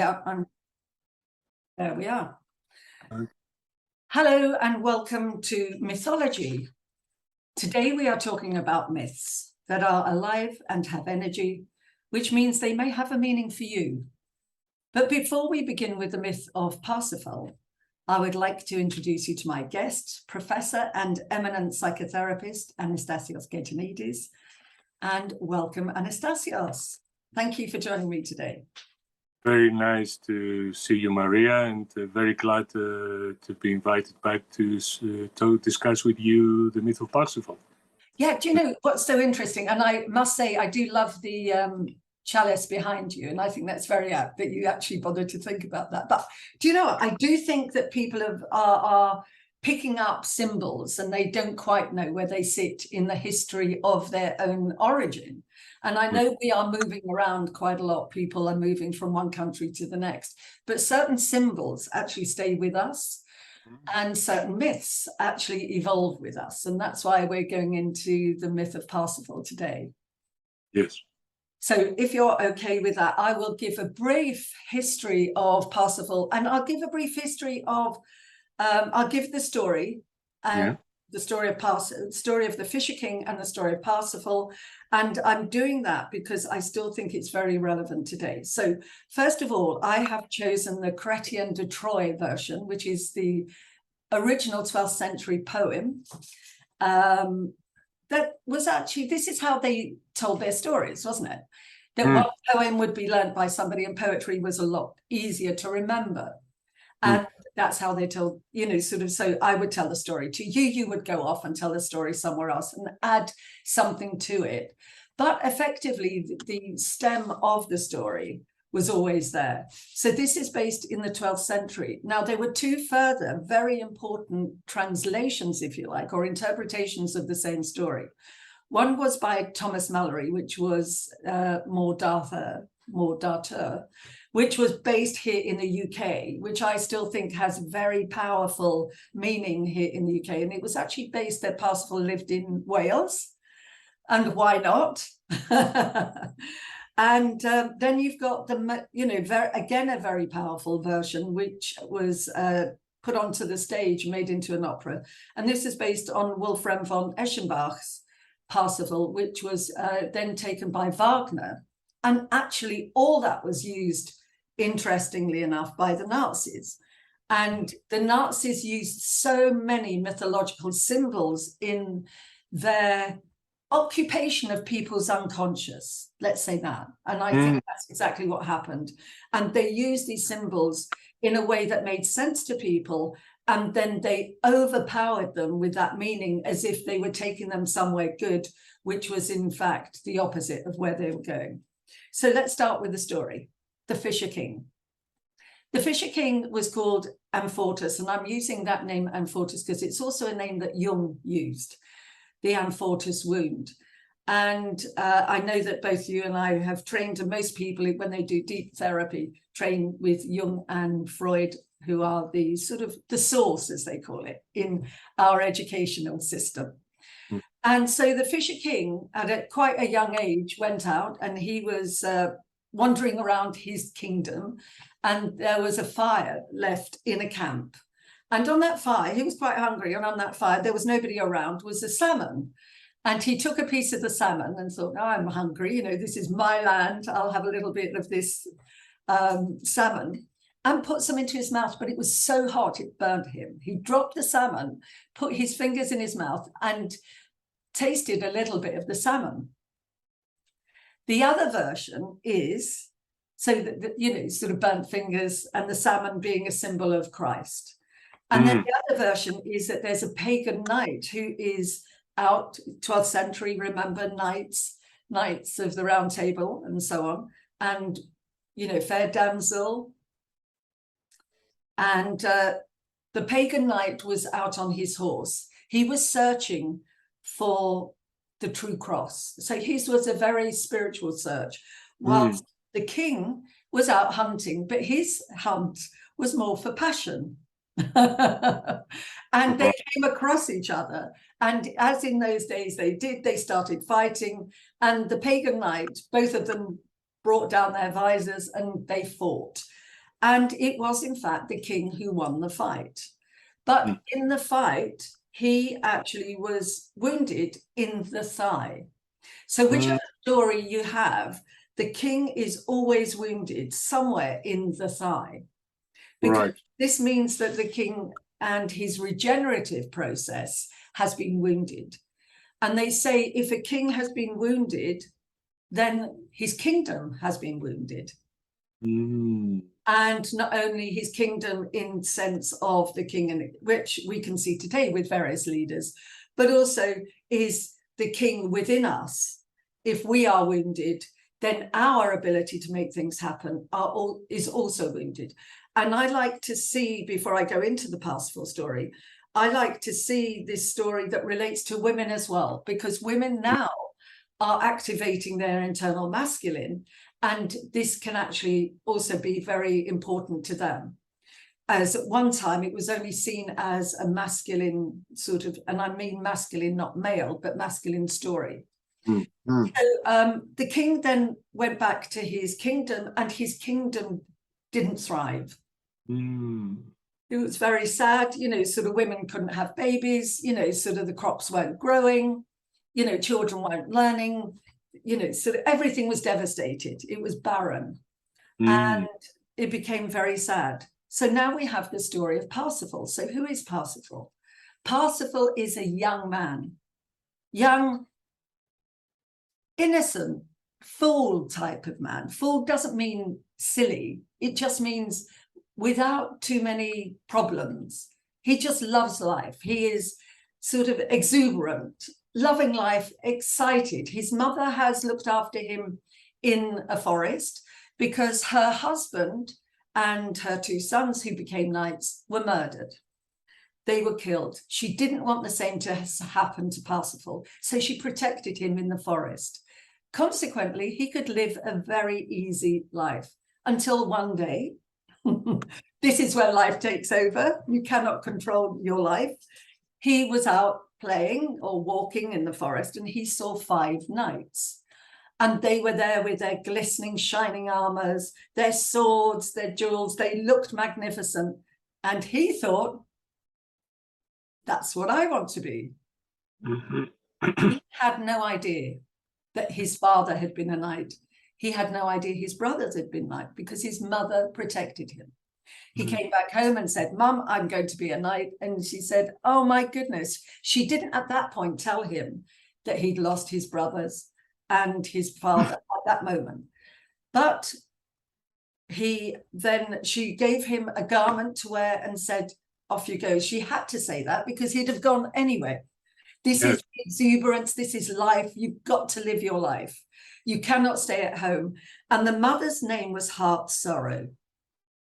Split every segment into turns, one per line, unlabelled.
Yeah, there we are. Hello and welcome to Mythology. Today we are talking about myths that are alive and have energy, which means they may have a meaning for you. But before we begin with the myth of Parsifal, I would like to introduce you to my guest, Professor and eminent psychotherapist, Anastasios Gaetanides. And welcome, Anastasios. Thank you for joining me today.
Very nice to see you, Maria, and very glad to be invited back to discuss with you the myth of Parsifal.
Yeah, do you know what's so interesting? And I must say, I do love the chalice behind you, and I think that's very apt that you actually bothered to think about that. But do you know what? I do think that people are picking up symbols and they don't quite know where they sit in the history of their own origin. And I know we are moving around quite a lot. People are moving from one country to the next, but certain symbols actually stay with us and certain myths actually evolve with us. And that's why we're going into the myth of Parsifal today.
Yes.
So if you're okay with that, I will give a brief history of Parsifal, and I'll give a brief history of I'll give the story and the story of the story of the Fisher King and the story of Parsifal. And I'm doing that because I still think it's very relevant today. So first of all, I have chosen the Chrétien de Troyes version, which is the original 12th century poem. That was actually, this is how they told their stories, wasn't it? That one poem would be learnt by somebody and poetry was a lot easier to remember. And that's how they told, you know, sort of, so I would tell the story to you, you would go off and tell the story somewhere else and add something to it. But effectively, the stem of the story was always there. So this is based in the 12th century. Now, there were two further very important translations, if you like, or interpretations of the same story. One was by Thomas Mallory, which was more d'Arthur, which was based here in the UK, which I still think has very powerful meaning here in the UK. And it was actually based that Parsifal lived in Wales. And why not? And then you've got the, you know, again, a very powerful version, which was put onto the stage, made into an opera. And this is based on Wolfram von Eschenbach's Parsifal, which was then taken by Wagner. And actually all that was used, interestingly enough, by the Nazis. And the Nazis used so many mythological symbols in their occupation of people's unconscious, let's say that. And I think that's exactly what happened. And they used these symbols in a way that made sense to people. And then they overpowered them with that meaning as if they were taking them somewhere good, which was in fact the opposite of where they were going. So let's start with the story, the Fisher King. The Fisher King was called Amfortas, and I'm using that name Amfortas because it's also a name that Jung used, the Amfortas Wound. And I know that both you and I have trained, and most people, when they do deep therapy, train with Jung and Freud, who are the sort of the source, as they call it, in our educational system. And so the Fisher King, at quite a young age, went out and he was wandering around his kingdom, and there was a fire left in a camp. And on that fire, he was quite hungry, and on that fire, there was nobody around, was a salmon. And he took a piece of the salmon and thought, oh, I'm hungry, you know, this is my land, I'll have a little bit of this salmon, and put some into his mouth, but it was so hot, it burnt him. He dropped the salmon, put his fingers in his mouth, and tasted a little bit of the salmon. The other version is, so that, you know, sort of burnt fingers and the salmon being a symbol of Christ. And then the other version is that there's a pagan knight who is out, 12th century, remember, knights of the Round Table and so on, and, you know, fair damsel. And the pagan knight was out on his horse. He was searching for the true cross. So his was a very spiritual search, whilst the king was out hunting, but his hunt was more for passion. And they came across each other, and as in those days they started fighting, and the pagan knight, both of them brought down their visors and they fought. And it was, in fact, the king who won the fight. But in the fight, he actually was wounded in the thigh. So whichever story you have, the king is always wounded somewhere in the thigh. Because this means that the king and his regenerative process has been wounded. And they say if a king has been wounded, then his kingdom has been wounded. And not only his kingdom in sense of the king, and which we can see today with various leaders, but also is the king within us. If we are wounded, then our ability to make things happen is also wounded. And I like to see, before I go into the Parsifal story, I like to see this story that relates to women as well, because women now are activating their internal masculine, and this can actually also be very important to them. As at one time, it was only seen as a masculine sort of, and I mean masculine, not male, but masculine story. So the king then went back to his kingdom, and his kingdom didn't thrive. It was very sad, you know, sort of women couldn't have babies, you know, sort of the crops weren't growing, you know, children weren't learning, you know, so everything was devastated. It was barren. And it became very sad. So now we have the story of Parsifal. So who is Parsifal? Parsifal is a young man, young, innocent, fool type of man. Fool doesn't mean silly. It just means without too many problems. He just loves life. He is sort of exuberant, loving life, excited. His mother has looked after him in a forest because her husband and her two sons, who became knights, were murdered. They were killed. She didn't want the same to happen to Parsifal, so she protected him in the forest. Consequently, he could live a very easy life until one day, this is where life takes over. You cannot control your life. He was out playing or walking in the forest, and he saw 5 knights. And they were there with their glistening, shining armors, their swords, their jewels. They looked magnificent. And he thought, that's what I want to be. He had no idea that his father had been a knight. He had no idea his brothers had been knights because his mother protected him. He came back home and said, Mum, I'm going to be a knight. And she said, oh my goodness. She didn't at that point tell him that he'd lost his brothers and his father at that moment. But she gave him a garment to wear and said, off you go. She had to say that because he'd have gone anyway. This is exuberance. This is life. You've got to live your life. You cannot stay at home. And the mother's name was Heart Sorrow,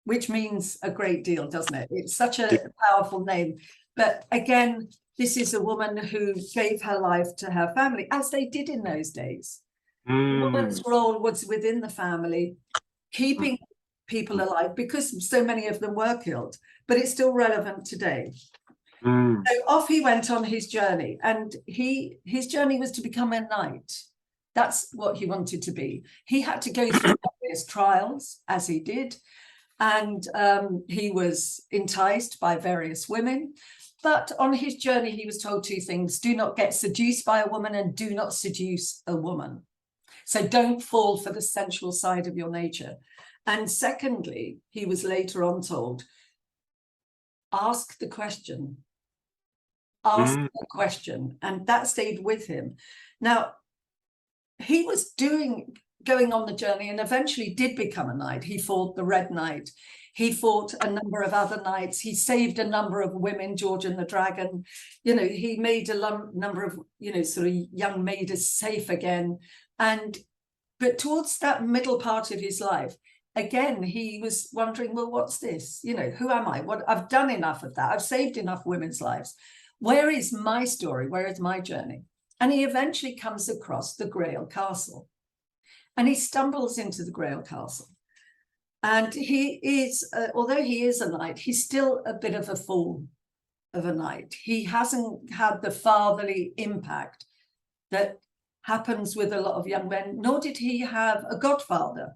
which means a great deal, doesn't it? It's such a powerful name. But again, this is a woman who gave her life to her family, as they did in those days. The woman's role was within the family, keeping people alive, because so many of them were killed, but it's still relevant today. So off he went on his journey, and his journey was to become a knight. That's what he wanted to be. He had to go through various trials, as he did, and he was enticed by various women. But on his journey, he was told 2 things: do not get seduced by a woman, and do not seduce a woman. So don't fall for the sensual side of your nature. And secondly, he was later on told, ask the question. Ask the question. And that stayed with him. Now, he was going on the journey and eventually did become a knight. He fought the Red Knight. He fought a number of other knights. He saved a number of women, George and the Dragon. You know, he made a number of, you know, sort of young maidens safe again. But towards that middle part of his life, again, he was wondering, well, what's this? You know, who am I? What I've done enough of that. I've saved enough women's lives. Where is my story? Where is my journey? And he eventually comes across the Grail Castle. And he stumbles into the Grail Castle. And he is, although he is a knight, he's still a bit of a fool of a knight. He hasn't had the fatherly impact that happens with a lot of young men, nor did he have a godfather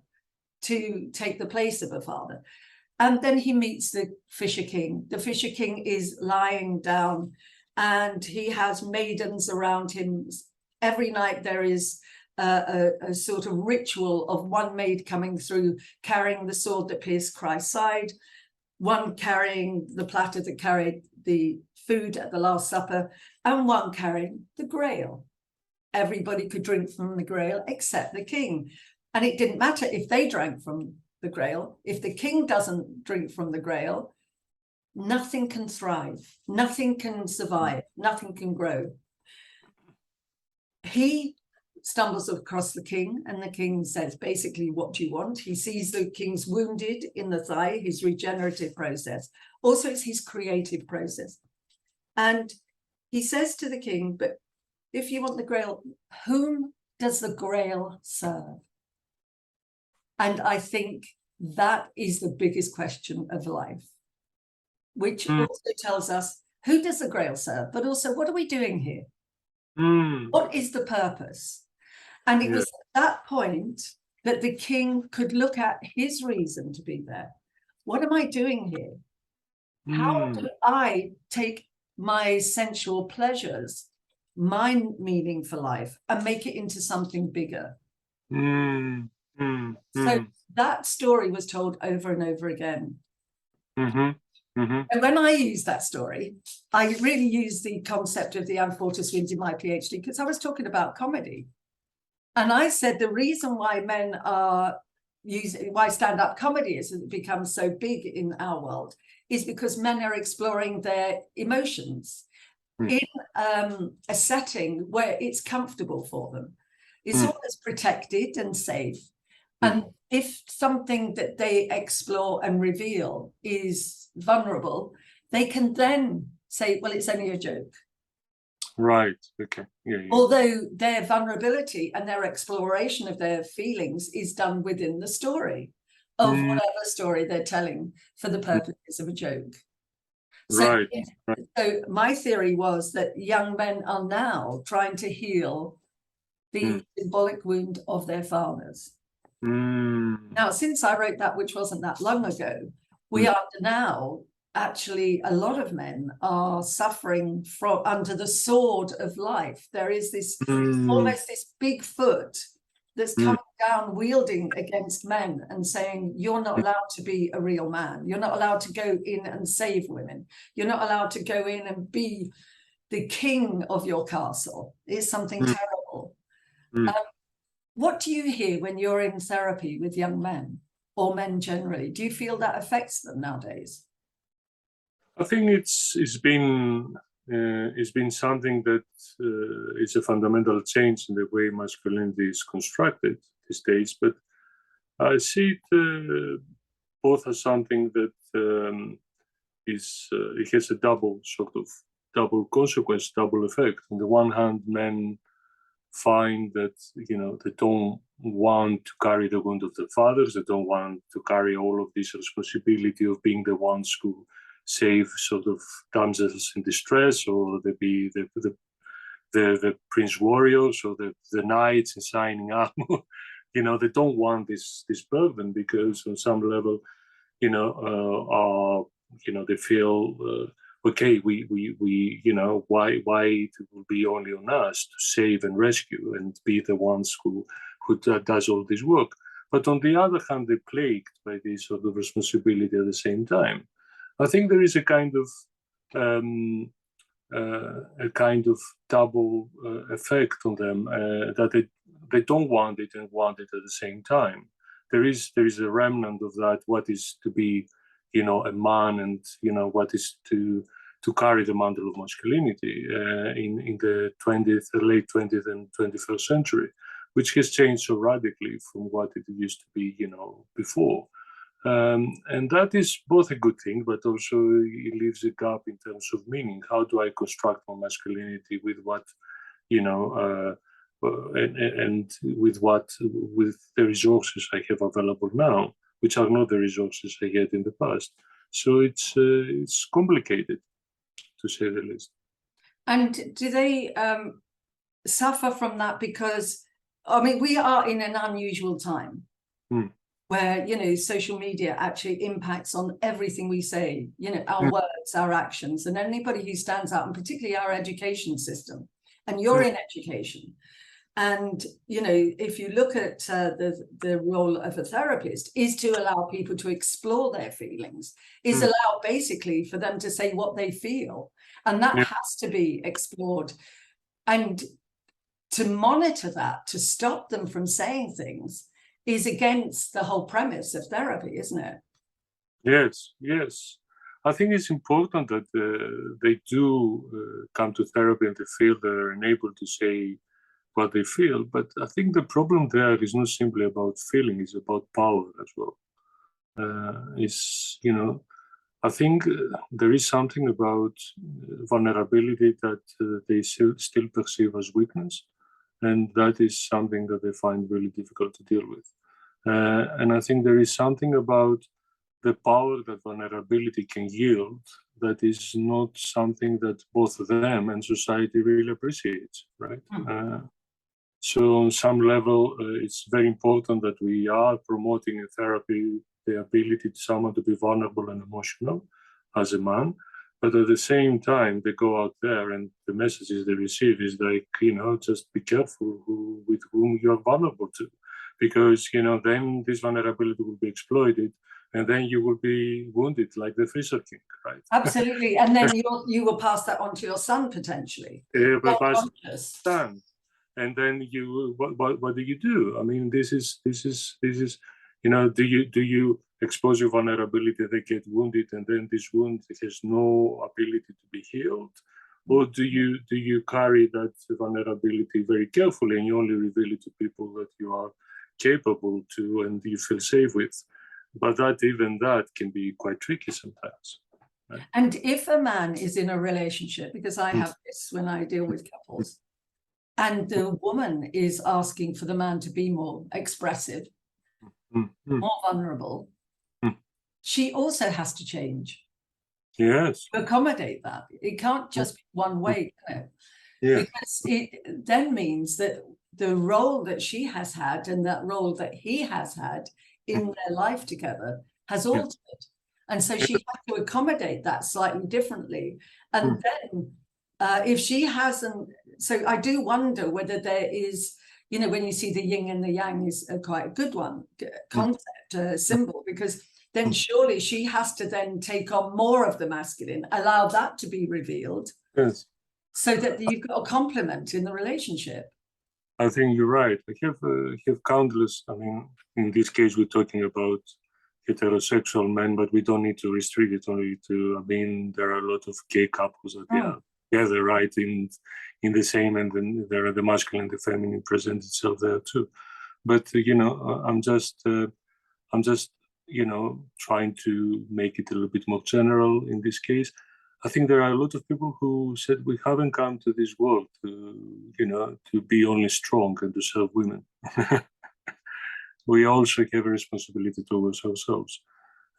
to take the place of a father. And then he meets the Fisher King. The Fisher King is lying down and he has maidens around him. Every night there is a sort of ritual of one maid coming through carrying the sword that pierced Christ's side, one carrying the platter that carried the food at the Last Supper, and one carrying the Grail. Everybody could drink from the Grail except the king. And it didn't matter if they drank from the Grail. If the king doesn't drink from the Grail, nothing can thrive, nothing can survive, nothing can grow. He stumbles across the king, and the king says, basically, what do you want? He sees the king's wounded in the thigh, his regenerative process. Also, it's his creative process. And he says to the king, but if you want the Grail, whom does the Grail serve? And I think that is the biggest question of life, which also tells us, who does the Grail serve? But also, what are we doing here? What is the purpose? And it was at that point that the king could look at his reason to be there. What am I doing here? How do I take my sensual pleasures, my meaning for life, and make it into something bigger? So that story was told over and over again. And when I use that story, I really use the concept of the Amfortas Wound in my PhD, because I was talking about comedy. And I said the reason why men are using, why stand-up comedy has become so big in our world, is because men are exploring their emotions in a setting where it's comfortable for them. It's always protected and safe. And if something that they explore and reveal is vulnerable, they can then say, well, it's only a joke.
Right. Okay. Yeah.
Although their vulnerability and their exploration of their feelings is done within the story of whatever story they're telling for the purposes of a joke. So, so my theory was that young men are now trying to heal the symbolic wound of their fathers. Now, since I wrote that, which wasn't that long ago, we are now actually, a lot of men are suffering from under the sword of life. There is this almost this big foot that's coming down wielding against men and saying, you're not allowed to be a real man. You're not allowed to go in and save women. You're not allowed to go in and be the king of your castle. It's something terrible. What do you hear when you're in therapy with young men or men generally? Do you feel that affects them nowadays?
I think it's been something that is a fundamental change in the way masculinity is constructed these days. But I see it both as something that it has a double consequence, double effect. On the one hand, men find that they don't want to carry the wound of their fathers. They don't want to carry all of this responsibility of being the ones who save sort of damsels in distress, or they be the prince warriors or the knights in shining armor. They don't want this burden, because on some level, they feel okay, we why it will be only on us to save and rescue and be the ones who does all this work. But on the other hand, they're plagued by this sort of responsibility at the same time. I think there is a kind of double effect on them, that they don't want it and want it at the same time. There is a remnant of that, what is to be a man, and what is to carry the mantle of masculinity in the late 20th and 21st century, which has changed so radically from what it used to be before. And that is both a good thing, but also it leaves a gap in terms of meaning. How do I construct my masculinity with what, and with the resources I have available now, which are not the resources I had in the past. So it's complicated, to say the least.
And do they suffer from that? Because, I mean, we are in an unusual time. where, you know, social media actually impacts on everything we say, you know, our words, our actions, and anybody who stands out, and particularly our education system. And you're in education. And, you know, if you look at the role of a therapist is to allow people to explore their feelings, is allow basically for them to say what they feel. And that has to be explored. And to monitor that, to stop them from saying things, is against the whole premise of therapy, isn't it?
Yes, yes. I think it's important that they do come to therapy and they feel they're unable to say what they feel. But I think the problem there is not simply about feeling, it's about power as well. You know, I think there is something about vulnerability that they still perceive as weakness. And that is something that they find really difficult to deal with. And I think there is something about the power that vulnerability can yield that is not something that both them and society really appreciates, right? So on some level, it's very important that we are promoting in therapy the ability to someone to be vulnerable and emotional as a man. But at the same time, they go out there and the messages they receive is like, you know, just be careful with whom you are vulnerable to, because, you know, then this vulnerability will be exploited and then you will be wounded like the Fisher King, right?
Absolutely. And then you will pass that on to your son potentially.
Son. And then what do you do? I mean, this is, you know, do you expose your vulnerability, they get wounded, and then this wound has no ability to be healed? Or do you carry that vulnerability very carefully and you only reveal it to people that you are capable to and you feel safe with? But even that can be quite tricky sometimes. Right?
And if a man is in a relationship, because I have this when I deal with couples, and the woman is asking for the man to be more expressive, more vulnerable, she also has to change.
Yes.
To accommodate that. It can't just be one way, can it?
Yeah.
Because it then means that the role that she has had and that role that he has had in their life together has altered. And so she had to accommodate that slightly differently. And then if she hasn't, so I do wonder whether there is, you know, when you see the yin and the yang is quite a good one, concept, symbol, because then surely she has to then take on more of the masculine, allow that to be revealed.
Yes.
So that you've got a complement in the relationship.
I think you're right. I have countless, I mean, in this case, we're talking about heterosexual men, but we don't need to restrict it only to, I mean, there are a lot of gay couples that they are together, right, in the same, and then there are the masculine and the feminine present itself there too. But, you know, I'm just, you know, trying to make it a little bit more general in this case. I think there are a lot of people who said we haven't come to this world to, you know, to be only strong and to serve women. We also have a responsibility towards ourselves.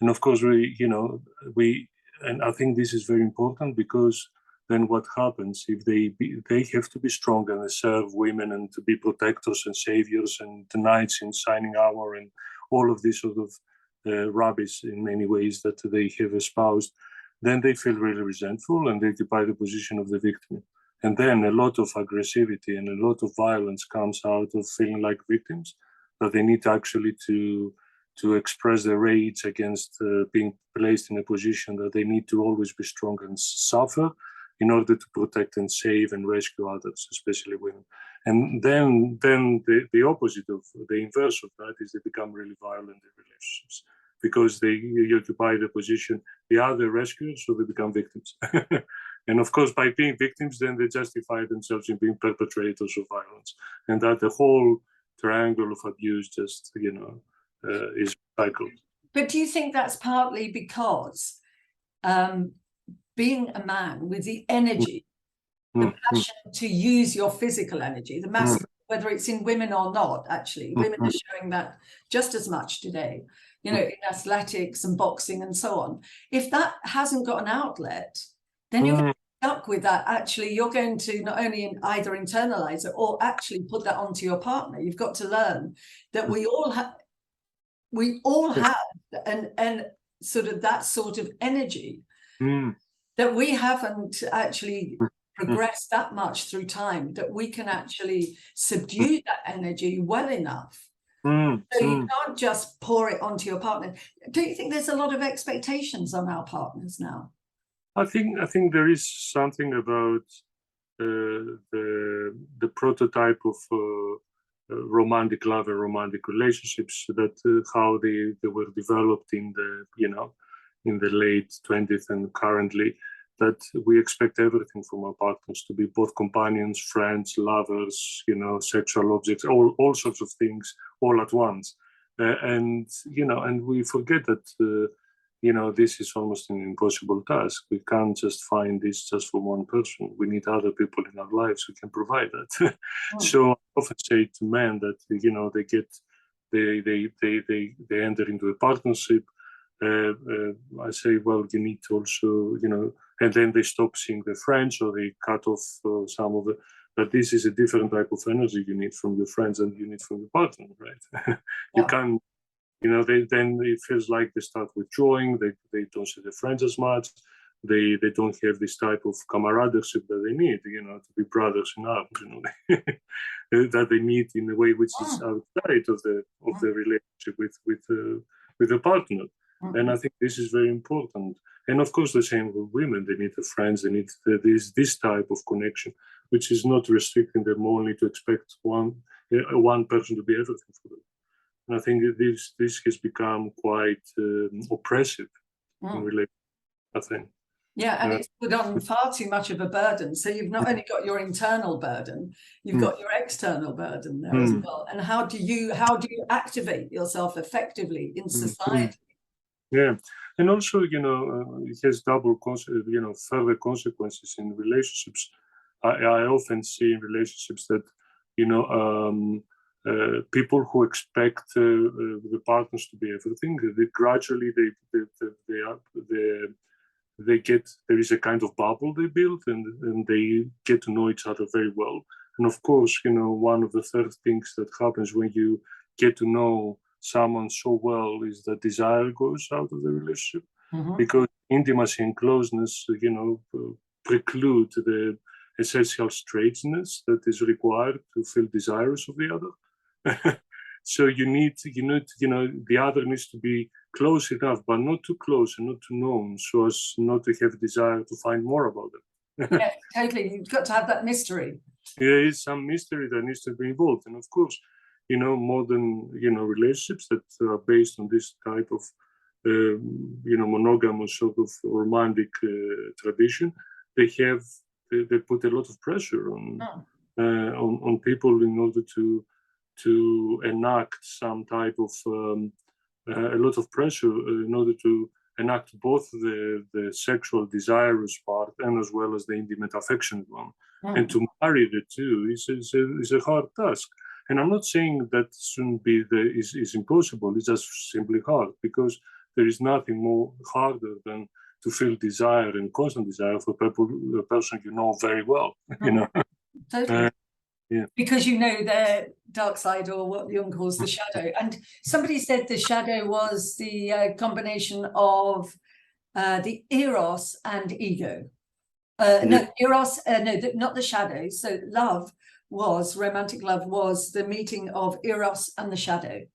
And of course, and I think this is very important, because then what happens if they have to be strong and serve women and to be protectors and saviors and the knights in shining armor and all of this sort of rubbish in many ways that they have espoused, then they feel really resentful and they occupy the position of the victim. And then a lot of aggressivity and a lot of violence comes out of feeling like victims, that they need actually to express their rage against being placed in a position that they need to always be strong and suffer in order to protect and save and rescue others, especially women. And then the opposite of the inverse of that is they become really violent in relationships, because they occupy the position, they are the rescuers, so they become victims. And of course, by being victims, then they justify themselves in being perpetrators of violence. And that the whole triangle of abuse just, you know, is cycled.
But do you think that's partly because being a man with the energy, the passion to use your physical energy, the masculine, whether it's in women or not, actually, women are showing that just as much today, you know, in athletics and boxing and so on. If that hasn't got an outlet, then you're stuck with that. Actually, you're going to not only either internalize it or actually put that onto your partner. You've got to learn that we all have, we all have and sort of that sort of energy that we haven't actually progressed that much through time, that we can actually subdue that energy well enough. So you can't just pour it onto your partner. Don't you think there's a lot of expectations on our partners now?
I think there is something about the prototype of romantic love and romantic relationships, that how they were developed in the late 20th and currently, that we expect everything from our partners to be both companions, friends, lovers, sexual objects, all sorts of things all at once, and we forget that this is almost an impossible task. We can't just find this just for one person. We need other people in our lives who can provide that. So I often say to men that they enter into a partnership. I say, well, you need to also, and then they stop seeing their friends, or they cut off some of the. But this is a different type of energy you need from your friends and you need from your partner, right? You can't. Then it feels like they start withdrawing. They don't see their friends as much. They don't have this type of camaraderie that they need, to be brothers in arms, that they need in a way which is outside of the relationship with a partner. And I think this is very important. And of course, the same with women. They need the friends. They need this type of connection, which is not restricting them only to expect one person to be everything for them. And I think this has become quite oppressive in relation, I think.
Yeah, and it's put on far too much of a burden. So you've not only got your internal burden, you've got your external burden there as well. And how do you activate yourself effectively in society?
Yeah, and also, it has double, further consequences in relationships. I often see in relationships that, people who expect the partners to be everything, they gradually there is a kind of bubble they build, and they get to know each other very well. And of course, one of the first things that happens when you get to know someone so well is that desire goes out of the relationship, because intimacy and closeness, preclude the essential straightness that is required to feel desirous of the other. So you need, the other needs to be close enough, but not too close and not too known, so as not to have desire to find more about them.
Yeah, totally. You've got to have that mystery.
There is some mystery that needs to be involved, and of course, modern, relationships that are based on this type of, monogamous sort of romantic tradition, they put a lot of pressure on people in order to enact some type of a lot of pressure in order to enact both the sexual desirous part and as well as the intimate affectionate one. And to marry the two is a hard task. And I'm not saying that shouldn't be is impossible. It's just simply hard, because there is nothing more harder than to feel desire and constant desire for a person you know very well.
Totally.
Yeah.
Because their dark side, or what Jung calls the shadow. And somebody said the shadow was the combination of the eros and ego. No, eros, not the shadow. So romantic love was the meeting of eros and the shadow.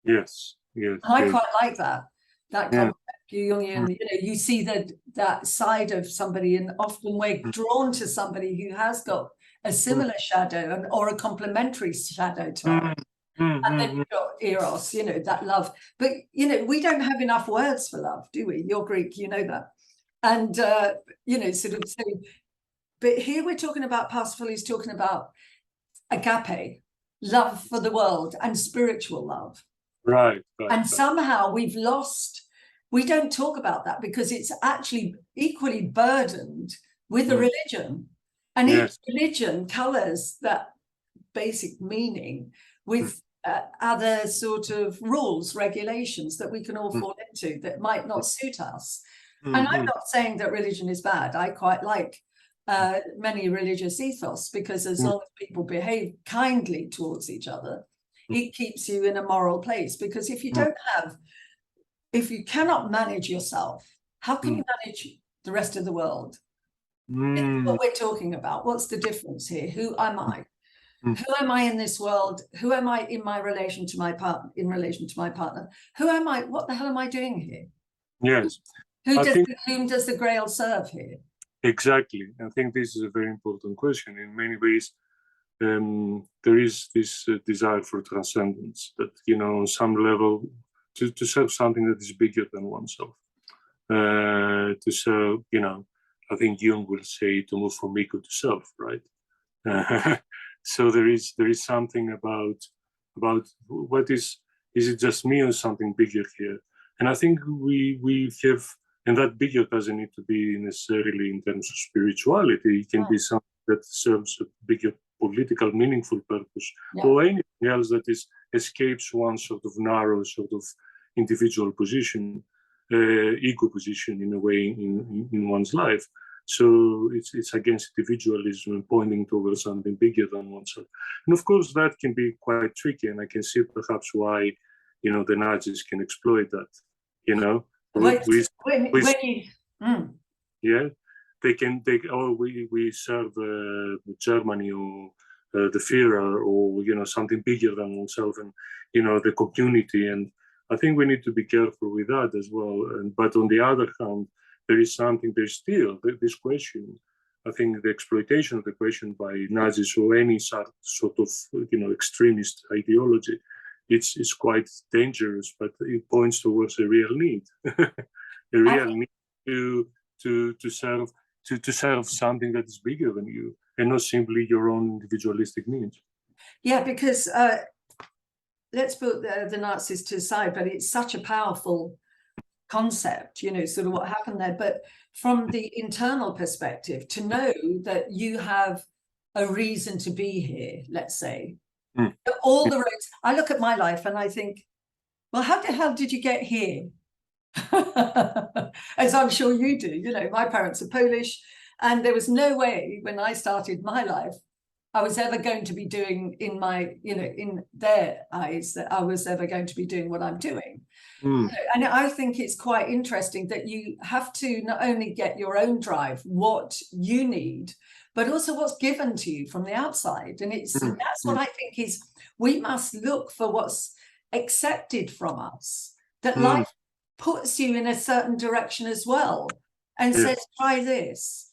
Yes.
And I quite like that concept. Jungian, you see that side of somebody, and often we're drawn to somebody who has got a similar shadow or a complementary shadow to us. And then you've got eros, that love. But, we don't have enough words for love, do we? You're Greek, you know that. And, but here we're talking about, Parsifal is talking about agape, love for the world, and spiritual love.
Right.
And somehow we don't talk about that, because it's actually equally burdened with a religion. And each religion colors that basic meaning with other sort of rules, regulations that we can all fall into that might not suit us. And I'm not saying that religion is bad. I quite like many religious ethos, because as long as people behave kindly towards each other, it keeps you in a moral place. Because if you don't have, if you cannot manage yourself, how can you manage the rest of the world? This is what we're talking about. What's the difference here? Who am I? Who am I in this world? Who am I in my relation to my partner? In relation to my partner, who am I? What the hell am I doing here?
Yes.
Whom does the Grail serve here?
Exactly. I think this is a very important question. In many ways, there is this desire for transcendence that, on some level, to serve something that is bigger than oneself. To serve, I think Jung will say, to move from ego to self, right? So there is something about what is it just me or something bigger here? And I think we have, and that bigger doesn't need to be necessarily in terms of spirituality. It can be something that serves a bigger political, meaningful purpose, or anything else that escapes one sort of narrow, sort of individual position, ego position in a way in one's life. So it's against individualism and pointing towards something bigger than oneself. And of course, that can be quite tricky, and I can see perhaps why, the Nazis can exploit that, yeah, they can we serve Germany or the Führer or something bigger than oneself, and the community. And I think we need to be careful with that as well. But on the other hand, there's still this question. I think the exploitation of the question by Nazis or any sort of extremist ideology, it's quite dangerous, but it points towards a real need, a real need to serve something that is bigger than you and not simply your own individualistic needs.
Yeah, because let's put the Nazis to the side, but it's such a powerful concept, sort of what happened there. But from the internal perspective, to know that you have a reason to be here, let's say, all the roads, I look at my life and I think, well, how the hell did you get here? As I'm sure you do. My parents are Polish, and there was no way when I started my life I was ever going to be doing in their eyes that I was ever going to be doing what I'm doing. And I think it's quite interesting that you have to not only get your own drive, what you need, but also what's given to you from the outside. And that's what I think is, we must look for what's accepted from us, that life puts you in a certain direction as well, and says, try this,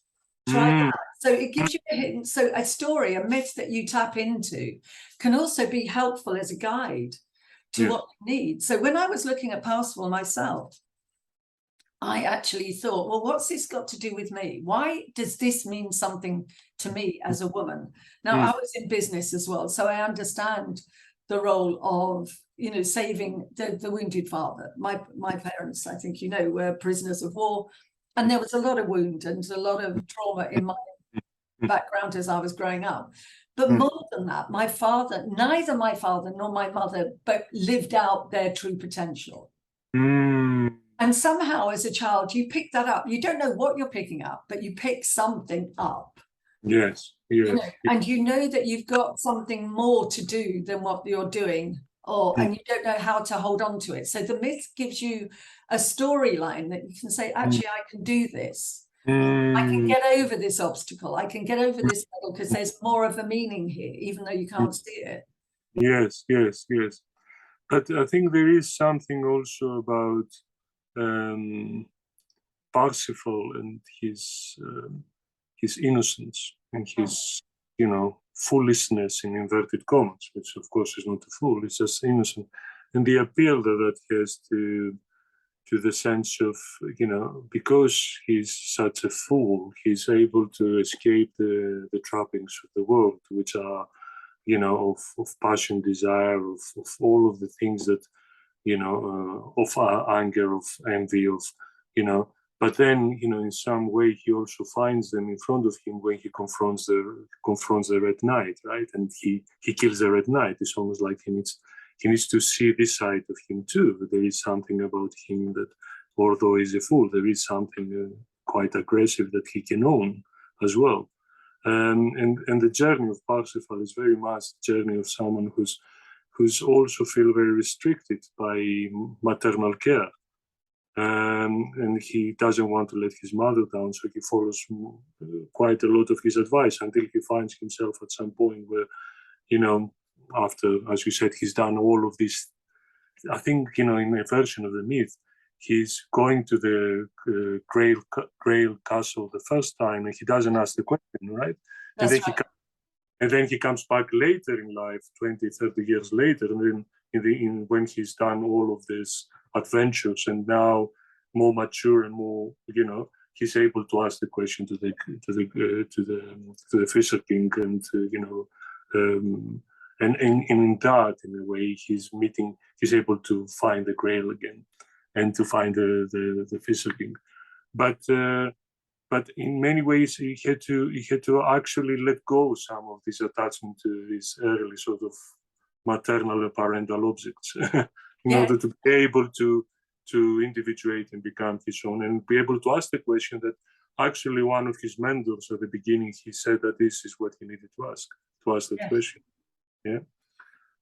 try that. So it gives you a hint. So a story, a myth that you tap into can also be helpful as a guide to what you need. So when I was looking at Parsifal myself, I actually thought, well, what's this got to do with me? Why does this mean something to me as a woman? Now, I was in business as well, so I understand the role of, saving the wounded father. My parents, I think were prisoners of war, and there was a lot of wound and a lot of trauma in my background as I was growing up. But more than that, neither my father nor my mother but lived out their true potential. And somehow as a child, you pick that up. You don't know what you're picking up, but you pick something up.
Yes.
And that you've got something more to do than what you're doing, and you don't know how to hold on to it. So the myth gives you a storyline that you can say, actually, I can do this. I can get over this obstacle. I can get over this hurdle because there's more of a meaning here, even though you can't see it.
Yes. But I think there is something also about Parsifal and his innocence and his, foolishness in inverted commas, which of course is not a fool, it's just innocent, and the appeal that has to the sense of, because he's such a fool, he's able to escape the trappings of the world, which are, of passion, desire, of all of the things that, of anger, of envy, of, but then, in some way, he also finds them in front of him when he confronts the Red Knight, right? And he kills the Red Knight. It's almost like he needs to see this side of him too. There is something about him that, although he's a fool, there is something quite aggressive that he can own as well. And the journey of Parsifal is very much the journey of someone who's also feel very restricted by maternal care. And he doesn't want to let his mother down, so he follows quite a lot of his advice until he finds himself at some point where, after, as you said, he's done all of this. I think, in a version of the myth, he's going to the Grail castle the first time, and he doesn't ask the question, right? And then he comes back later in life, 20, 30 years later, and then when he's done all of these adventures and now more mature and more, he's able to ask the question to the Fisher King, and and in that, in a way, he's able to find the Grail again, and to find the Fisher King, but in many ways he had to actually let go some of this attachment to his early sort of maternal and parental objects in order to be able to individuate and become his own, and be able to ask the question that actually one of his mentors at the beginning, he said that this is what he needed to ask that question.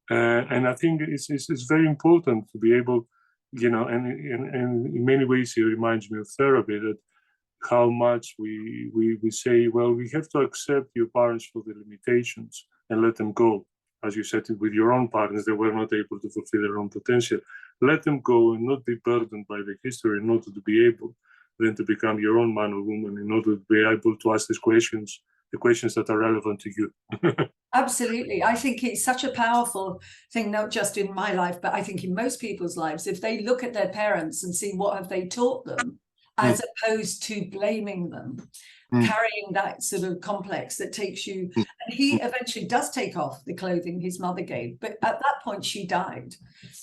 And I think it's very important to be able, and in many ways he reminds me of therapy, that how much we say, well, we have to accept your parents for the limitations and let them go. As you said, with your own parents, they were not able to fulfill their own potential. Let them go and not be burdened by the history, in order to be able then to become your own man or woman, in order to be able to ask these questions, the questions that are relevant to you.
Absolutely. I think it's such a powerful thing, not just in my life, but I think in most people's lives, if they look at their parents and see what have they taught them, as opposed to blaming them, carrying that sort of complex that takes you. And he eventually does take off the clothing his mother gave, but at that point she died.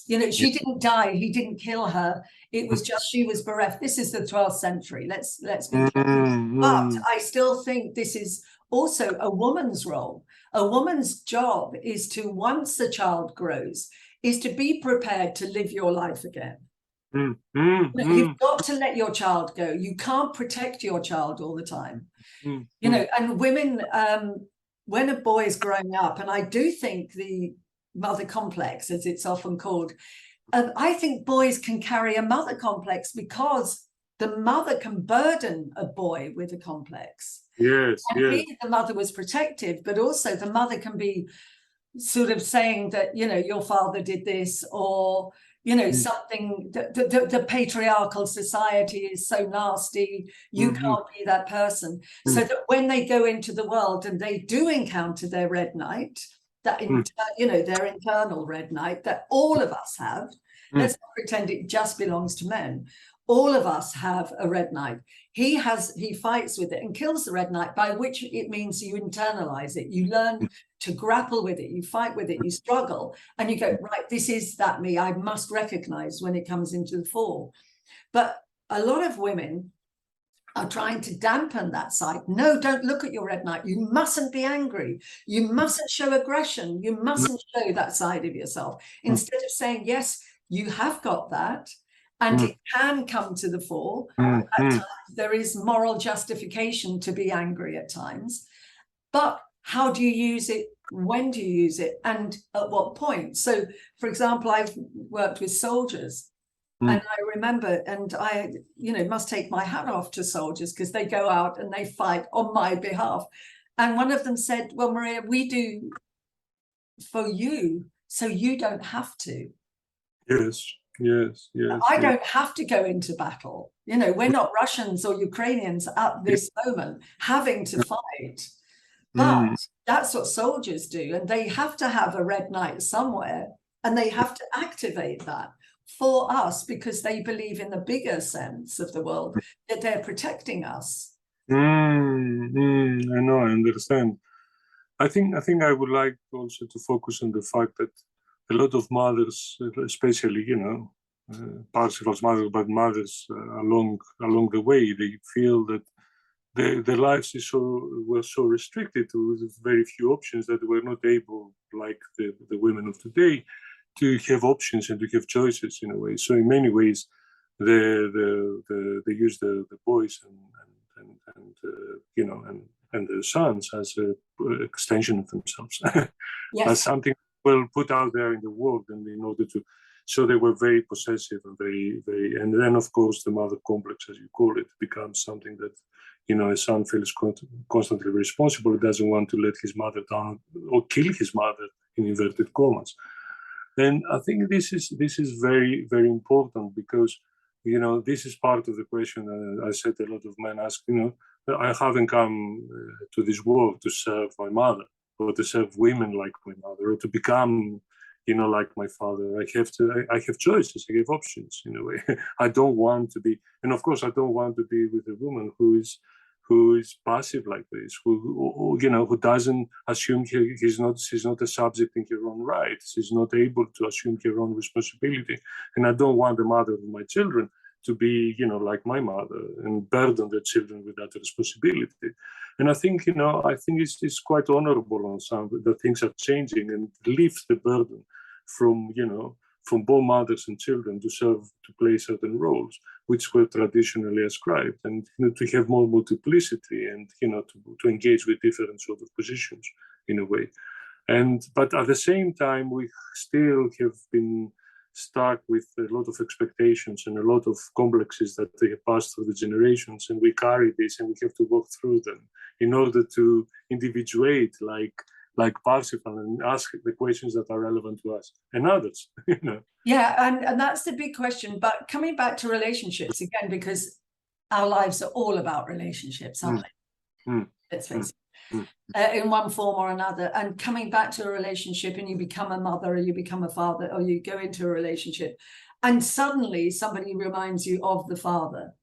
She didn't die. He didn't kill her. It was just she was bereft. This is the 12th century. Let's be clear. But I still think this is also a woman's role. A woman's job is to, once a child grows, is to be prepared to live your life again. You've got to let your child go. You can't protect your child all the time. And women, when a boy is growing up, and I do think the mother complex, as it's often called, I think boys can carry a mother complex because the mother can burden a boy with a complex.
Yes.
The mother was protective, but also the mother can be sort of saying that, your father did this, or something, the patriarchal society is so nasty, you can't be that person. So that when they go into the world and they do encounter their red knight, that their internal red knight that all of us have, let's not pretend it just belongs to men. All of us have a red knight. He fights with it and kills the red knight, by which it means you internalize it. You learn to grapple with it. You fight with it. You struggle, and you go, right, this is that me. I must recognize when it comes into the fore. But a lot of women are trying to dampen that side. No, don't look at your red knight. You mustn't be angry. You mustn't show aggression. You mustn't show that side of yourself. Instead of saying, yes, you have got that, and it can come to the fore. At times, there is moral justification to be angry at times. But how do you use it? When do you use it? And at what point? So, for example, I've worked with soldiers. And I remember, and I, must take my hat off to soldiers, because they go out and they fight on my behalf. And one of them said, well, Maria, we do for you, so you don't have to. Yes. I don't have to go into battle. We're not Russians or Ukrainians at this moment having to fight. But that's what soldiers do. And they have to have a red knight somewhere, and they have to activate that for us, because they believe in the bigger sense of the world, that they're protecting us.
I know, I understand. I think I would like also to focus on the fact that a lot of mothers, especially, Parsifal's mother, but mothers along the way, they feel that their lives were so restricted with very few options, that they were not able, like the women of today, to have options and to have choices in a way. So in many ways, they use the boys and the sons as an extension of themselves, as something well put out there in the world, and in order to, so they were very possessive and very, and then of course the mother complex, as you call it, becomes something that, a son feels constantly responsible. He doesn't want to let his mother down or kill his mother, in inverted commas. And I think this is very, very important, because this is part of the question. I said a lot of men ask, I haven't come to this world to serve my mother, or to serve women like my mother, or to become, like my father. I have choices. I have options, in a way. I don't want to be, and of course, I don't want to be with a woman who is passive like this, who doesn't assume she's not a subject in her own right. She's not able to assume her own responsibility. And I don't want the mother of my children to be, like my mother, and burden the children with that responsibility. And I think, it's quite honorable on some that things are changing, and lift the burden from both mothers and children to play certain roles which were traditionally ascribed, and to have more multiplicity, and to engage with different sort of positions, in a way. But at the same time, we still have been stuck with a lot of expectations and a lot of complexes that they have passed through the generations, and we carry this, and we have to walk through them in order to individuate, like Parsifal, and ask the questions that are relevant to us and others.
Yeah, and that's the big question. But coming back to relationships again, because our lives are all about relationships, aren't they? Let's face it, in one form or another. And coming back to a relationship, and you become a mother, or you become a father, or you go into a relationship, and suddenly somebody reminds you of the father.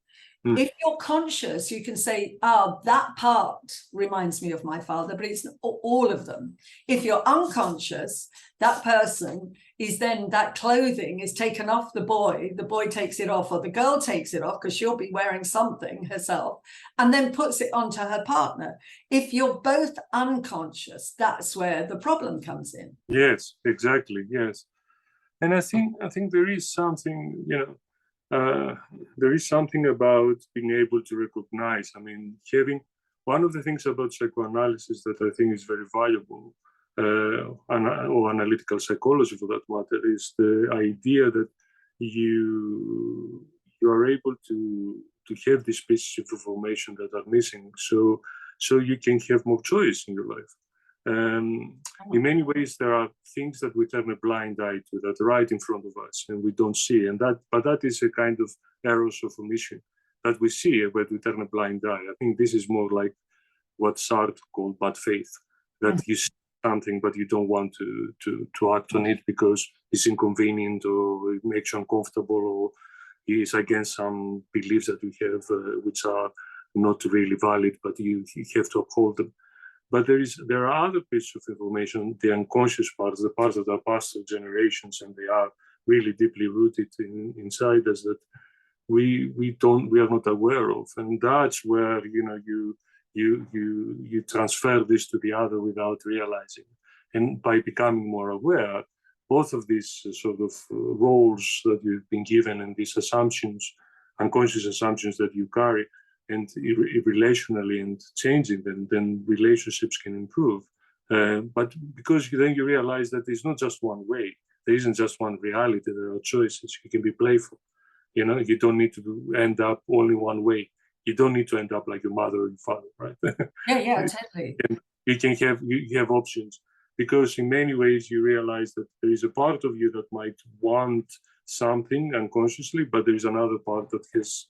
If you're conscious, you can say, that part reminds me of my father, but it's all of them. If you're unconscious, that person is then, that clothing is taken off the boy takes it off, or the girl takes it off, because she'll be wearing something herself, and then puts it onto her partner. If you're both unconscious, that's where the problem comes in.
Yes, exactly, yes. And I think there is something, there is something about being able to recognize. I mean, having one of the things about psychoanalysis that I think is very valuable, or analytical psychology for that matter, is the idea that you are able to have these pieces of information that are missing, so you can have more choice in your life. In many ways, there are things that we turn a blind eye to, that are right in front of us, and we don't see. But that is a kind of errors of omission that we see, but we turn a blind eye. I think this is more like what Sartre called bad faith, that you see something, but you don't want to act on it because it's inconvenient, or it makes you uncomfortable, or it's against some beliefs that we have, which are not really valid, but you have to uphold them. But there are other pieces of information, the unconscious parts, the parts that are passed through generations, and they are really deeply rooted inside us, that we are not aware of, and that's where you transfer this to the other without realizing, and by becoming more aware, both of these sort of roles that you've been given, and these assumptions, unconscious assumptions that you carry, and relationally, and changing them, then relationships can improve. But because then you realize that there's not just one way, there isn't just one reality, there are choices. You can be playful. You don't need to end up only one way. You don't need to end up like your mother or your father, right?
Yeah, totally.
And you have options, because in many ways you realize that there is a part of you that might want something unconsciously, but there is another part that has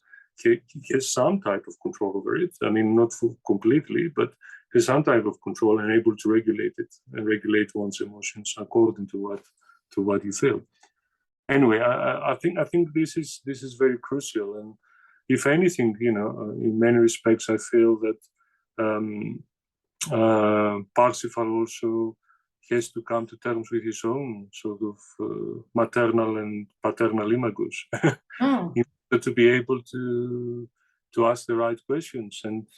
some type of control over it. I mean, not completely, but has some type of control, and able to regulate it, and regulate one's emotions according to what you feel. Anyway, I think this is very crucial, and if anything, in many respects, I feel that Parsifal also has to come to terms with his own sort of maternal and paternal imagos. To be able to ask the right questions, and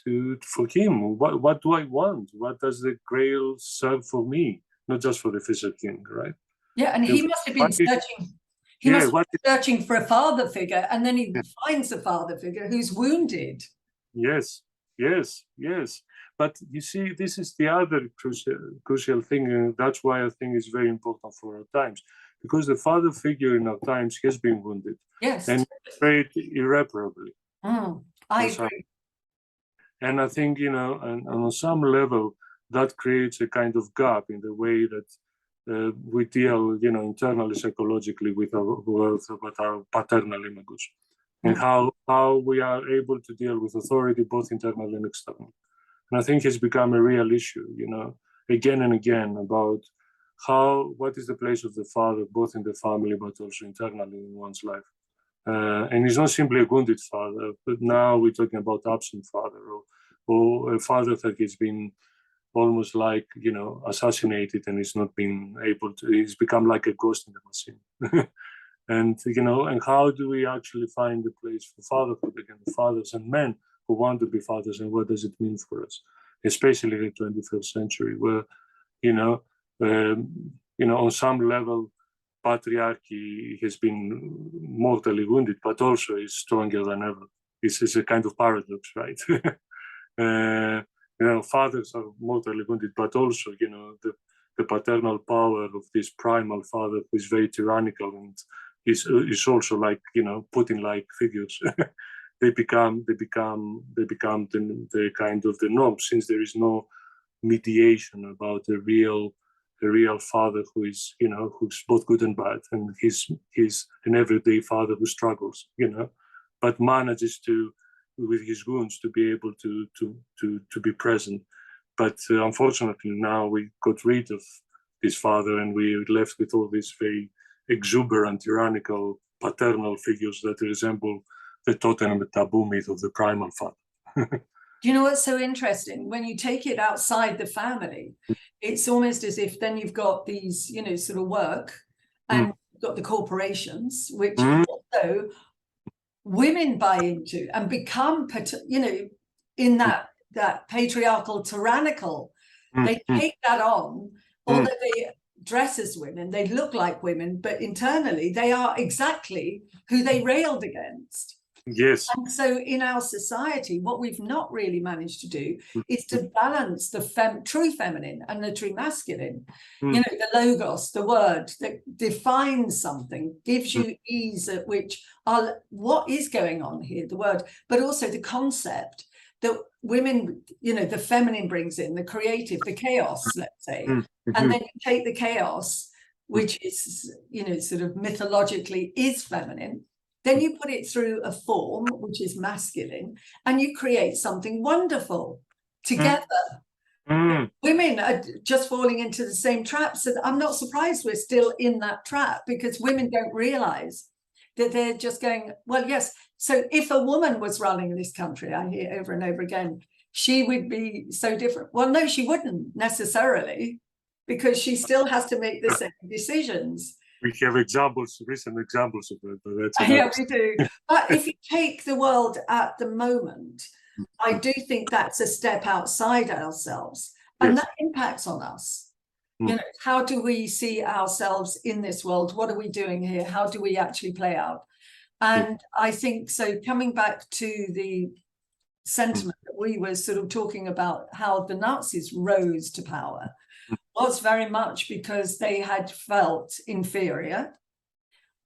for him, what do I want? What does the Grail serve for me? Not just for the Fisher King, right?
Yeah, and he must have been searching. He must have been searching for a father figure, and then he finds a father figure who's wounded.
Yes. But you see, this is the other crucial thing, and that's why I think it's very important for our times, because the father figure in our times has been wounded.
Yes.
And betrayed irreparably.
I agree.
And I think, you know, and on some level, that creates a kind of gap in the way that we deal, you know, internally, psychologically with our paternal images, and how we are able to deal with authority both internally and externally. And I think it's become a real issue, you know, again and again, about what is the place of the father, both in the family, but also internally in one's life. And he's not simply a wounded father, but now we're talking about absent father, or a father that has been almost like, you know, assassinated and he's not been able to, he's become like a ghost in the machine. And, you know, and how do we actually find the place for fatherhood again, fathers and men who want to be fathers, and what does it mean for us, especially in the 21st century, where, you know, on some level, patriarchy has been mortally wounded, but also is stronger than ever. This is a kind of paradox, right? You know, fathers are mortally wounded, but also, you know, the paternal power of this primal father who is very tyrannical and is also like, you know, Putin-like figures. they become the kind of the norm, since there is no mediation about a real father who is, you know, who's both good and bad, and he's an everyday father who struggles, you know, but manages to, with his wounds, to be able to be present. But unfortunately, now we got rid of this father, and we're left with all these very exuberant, tyrannical, paternal figures that resemble the totem and the taboo myth of the primal father.
Do you know what's so interesting? When you take it outside the family, it's almost as if then you've got these, you know, sort of work, and you've got the corporations, which also women buy into and become, you know, in that patriarchal, tyrannical, they take that on, although they dress as women, they look like women, but internally they are exactly who they railed against.
Yes.
And so in our society, what we've not really managed to do is to balance the true feminine and the true masculine. You know, the logos, the word that defines something, gives you ease at which what is going on here, the word, but also the concept that women, you know, the feminine brings in, the creative, the chaos, let's say. And then you take the chaos, which is, you know, sort of mythologically is feminine, then you put it through a form which is masculine, and you create something wonderful together. Women are just falling into the same traps, and I'm not surprised we're still in that trap, because women don't realize that they're just going, well, yes. So if a woman was running this country, I hear over and over again, she would be so different. Well, no, she wouldn't necessarily, because she still has to make the same decisions.
We have recent examples of that. But that's
yeah, we do. But if you take the world at the moment, I do think that's a step outside ourselves, and that impacts on us. You know, how do we see ourselves in this world? What are we doing here? How do we actually play out? And I think so, coming back to the sentiment that we were sort of talking about, how the Nazis rose to power, was very much because they had felt inferior.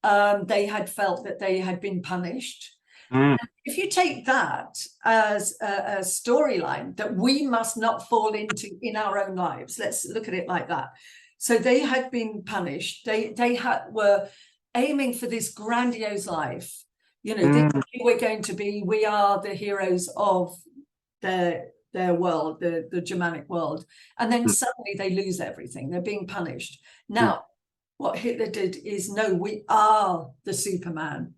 They had felt that they had been punished. If you take that as a storyline that we must not fall into in our own lives, let's look at it like that. So they had been punished. They were aiming for this grandiose life. You know, this is who we're going to be. We are the heroes of their world, the Germanic world. And then suddenly they lose everything. They're being punished. Now, what Hitler did is, no, we are the Superman.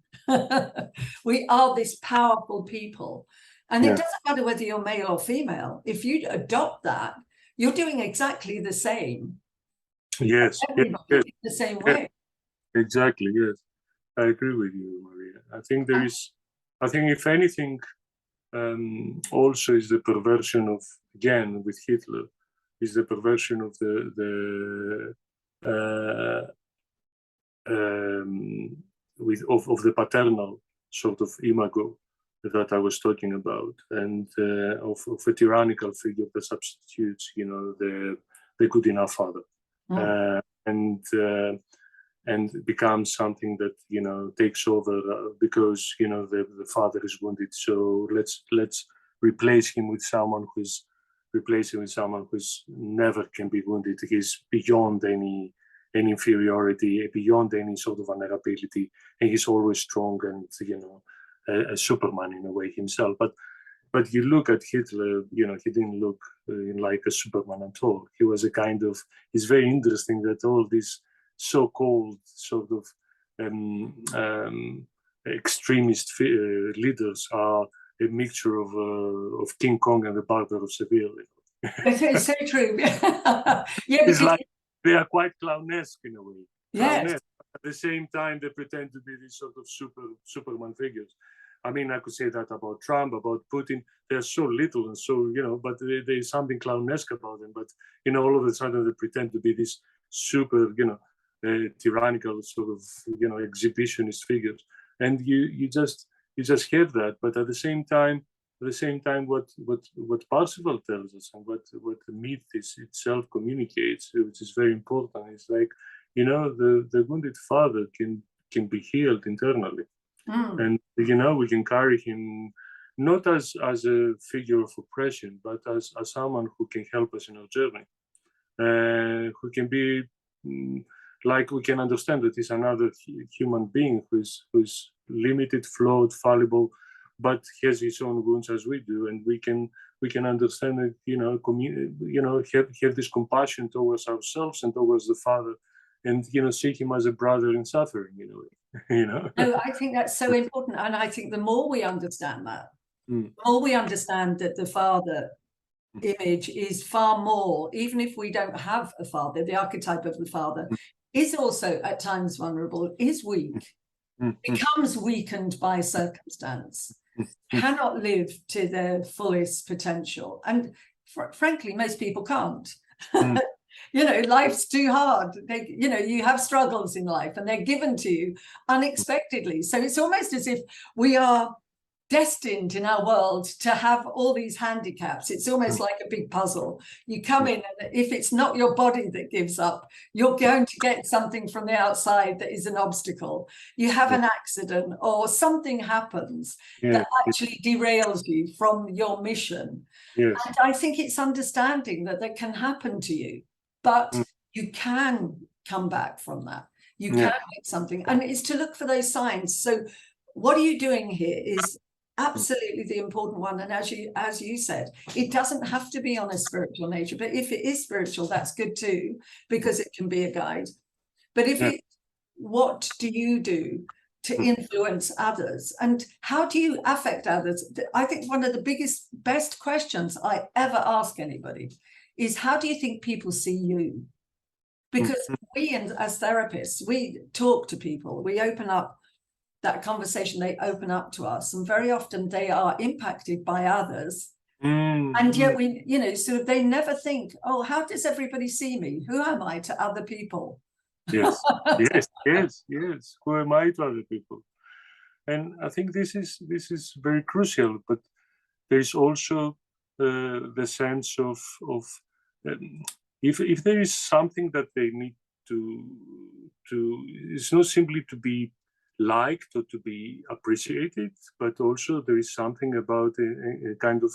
We are this powerful people. And it doesn't matter whether you're male or female. If you adopt that, you're doing exactly the same.
Yes.
Everybody the same way.
Exactly, yes. I agree with you, Maria. I think if anything, also is the perversion of, again, with Hitler, is the perversion of of the paternal sort of imago that I was talking about, and of a tyrannical figure that substitutes, the good enough father, and becomes something that takes over because the father is wounded. So let's replace him with someone who's never can be wounded. He's beyond any inferiority, beyond any sort of vulnerability, and he's always strong and a Superman in a way himself. But you look at Hitler, he didn't look like a Superman at all. He was it's very interesting that all these so-called sort of extremist leaders are a mixture of King Kong and the Barber of Seville.
It's so true. Yeah,
it's like they are quite clownesque in a way.
Yes.
Clownesque. At the same time, they pretend to be these sort of Superman figures. I mean, I could say that about Trump, about Putin. They're so little and so, but there's something clownesque about them. But, all of a sudden they pretend to be these super, tyrannical sort of, exhibitionist figures. And you just have that. But at the same time, what Parsifal tells us and what the myth itself communicates, which is very important, is like, the wounded father can be healed internally. And we can carry him not as a figure of oppression, but as someone who can help us in our journey, who can be like we can understand that he's another human being who's limited, flawed, fallible, but has his own wounds as we do, and we can understand that have this compassion towards ourselves and towards the Father, and see him as a brother in suffering in a way.
No, I think that's so important, and I think the more we understand that, the more we understand that the father image is far more, even if we don't have a father, the archetype of the father is also at times vulnerable, is weak, becomes weakened by circumstance, cannot live to their fullest potential, and frankly most people can't. Life's too hard. You have struggles in life and they're given to you unexpectedly. So it's almost as if we are destined in our world to have all these handicaps. It's almost like a big puzzle. You come in, and if it's not your body that gives up, you're going to get something from the outside that is an obstacle. You have an accident or something happens that actually derails you from your mission.
Yes.
And I think it's understanding that can happen to you, but you can come back from that. You can make something, and it's to look for those signs. So what are you doing here is absolutely the important one. And as you said, it doesn't have to be on a spiritual nature, but if it is spiritual, that's good too, because it can be a guide. But if it, what do you do to influence others, and how do you affect others? I think one of the best questions I ever ask anybody is, how do you think people see you? Because we, as therapists, we talk to people, we open up that conversation, they open up to us, and very often they are impacted by others. And yet we, sort of, they never think, oh, how does everybody see me? Who am I to other people?
Yes. Who am I to other people? And I think this is very crucial. But there is also the sense of if there is something that they need to it's not simply to be liked or to be appreciated, but also there is something about a kind of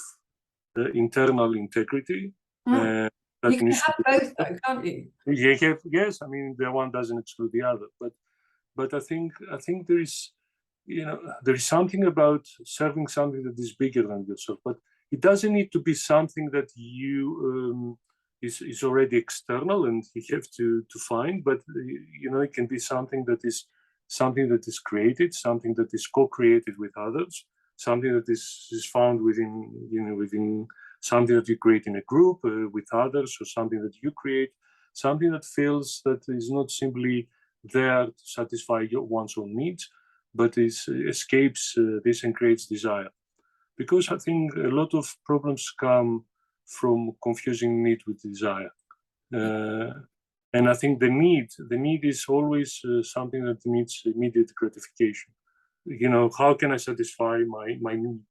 internal integrity.
You can have both, though, can't you?
Yes, I mean, the one doesn't exclude the other, but I think there is something about serving something that is bigger than yourself. But it doesn't need to be something that you is already external and you have to find. But it can be something that is created, something that is co-created with others, something that is found within something that you create in a group with others, or something that you create, something that feels that is not simply there to satisfy one's own needs, but escapes this and creates desire. Because I think a lot of problems come from confusing need with desire. And I think the need is always something that needs immediate gratification. how can I satisfy my need?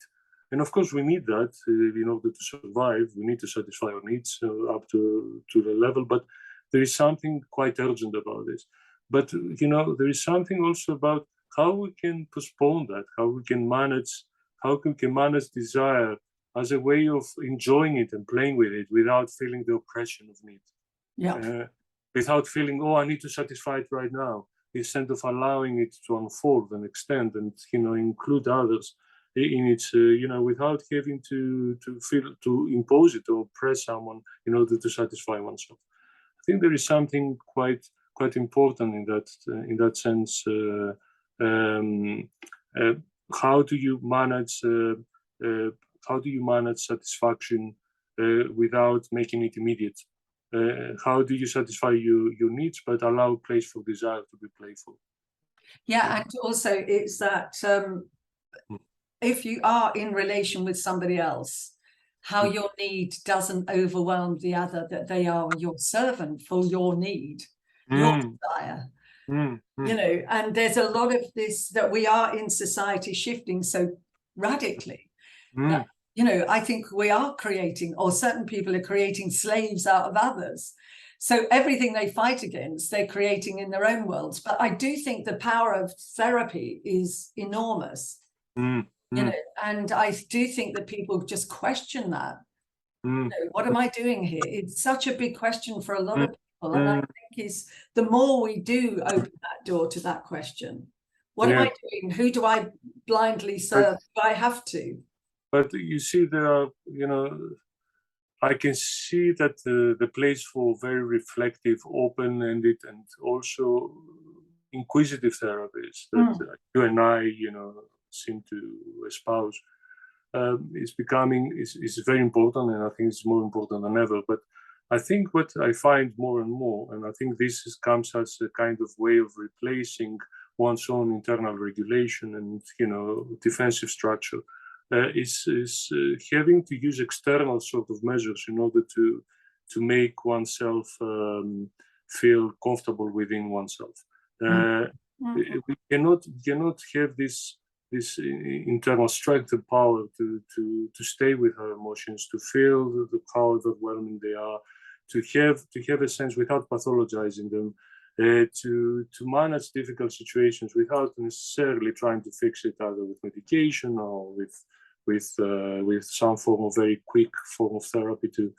And of course, we need that in order to survive. We need to satisfy our needs up to the level. But there is something quite urgent about this. But there is something also about how we can postpone that, how we can manage desire as a way of enjoying it and playing with it without feeling the oppression of need.
Yeah.
Without feeling, I need to satisfy it right now, instead of allowing it to unfold and extend and include others in its without having to impose it or oppress someone in order to satisfy oneself. I think there is something quite important in that sense. How do you manage satisfaction without making it immediate? How do you satisfy your needs but allow place for desire to be playful?
Yeah, and also it's that if you are in relation with somebody else, how your need doesn't overwhelm the other, that they are your servant for your need, your desire. And there's a lot of this that we are in society shifting so radically that, I think we are creating, or certain people are creating slaves out of others. So everything they fight against, they're creating in their own worlds. But I do think the power of therapy is enormous, and I do think that people just question that. What am I doing here? It's such a big question for a lot of people. And I think the more we do open that door to that question, what am I doing? Who do I blindly serve? Do I have to?
But you see, there are, I can see that the place for very reflective, open-ended, and also inquisitive therapies that you and I, seem to espouse is very important, and I think it's more important than ever. But I think what I find more and more, and I think this comes as a kind of way of replacing one's own internal regulation and defensive structure, is having to use external sort of measures in order to make oneself feel comfortable within oneself. We cannot have this internal strength and power to stay with our emotions, to feel how overwhelming they are, to have a sense without pathologizing them, to manage difficult situations without necessarily trying to fix it either with medication or with some form of very quick form of therapy to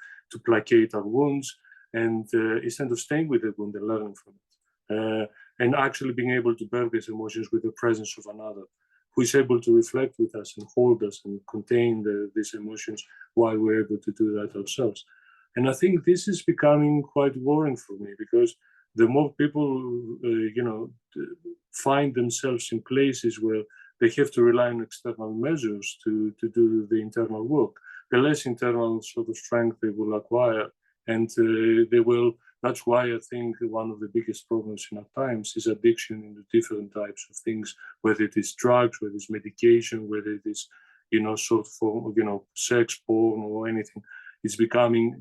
placate our wounds, and instead of staying with the wound and learning from it, and actually being able to bear these emotions with the presence of another who is able to reflect with us and hold us and contain these emotions while we're able to do that ourselves. And I think this is becoming quite worrying for me, because the more people, find themselves in places where they have to rely on external measures to do the internal work, the less internal sort of strength they will acquire. And that's why I think one of the biggest problems in our times is addiction into different types of things, whether it is drugs, whether it's medication, whether it is, sort of, sex, porn, or anything. It's becoming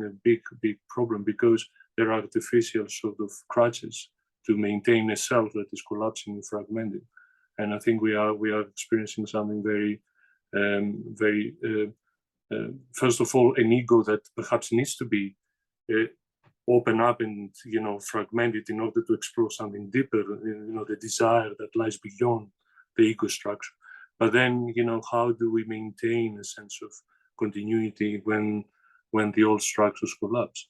a big problem, because there are artificial sort of crutches to maintain a self that is collapsing and fragmented. And I think we are experiencing something very, first of all, an ego that perhaps needs to be open up and fragmented in order to explore something deeper, the desire that lies beyond the ego structure. But then, how do we maintain a sense of continuity when the old structures collapse?